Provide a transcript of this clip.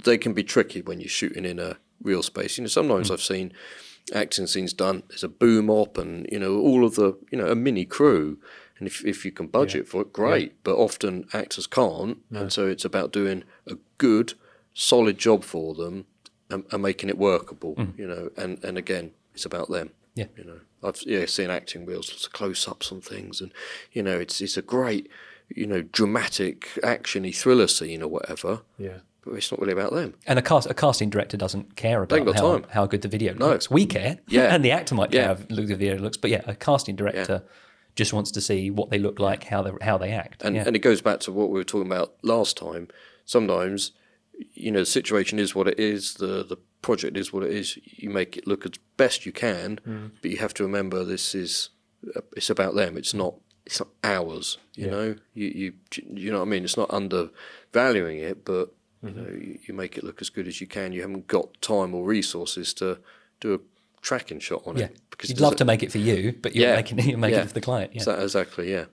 they can be tricky when you're shooting in a real space. Sometimes I've seen acting scenes done. There's a boom op and all of the a mini crew, and if you can budget for it, great. But often actors can't, and so it's about doing a good, solid job for them and making it workable. And again, it's about them. Yeah. I've seen acting wheels, lots of close-ups on things, and it's a great dramatic actiony thriller scene or whatever. Yeah. But it's not really about them. And a casting director doesn't care about how good the video looks. We care, and the actor might care how good the video looks, but a casting director just wants to see what they look like, how they act. And it goes back to what we were talking about last time. Sometimes, the situation is what it is, the project is what it is. You make it look as best you can, but you have to remember it's about them. It's not ours. You know what I mean. It's not undervaluing it, but you make it look as good as you can. You haven't got time or resources to do a tracking shot on it. Because you'd love to make it for you, but you're making it for the client. Yeah. Exactly. Yeah.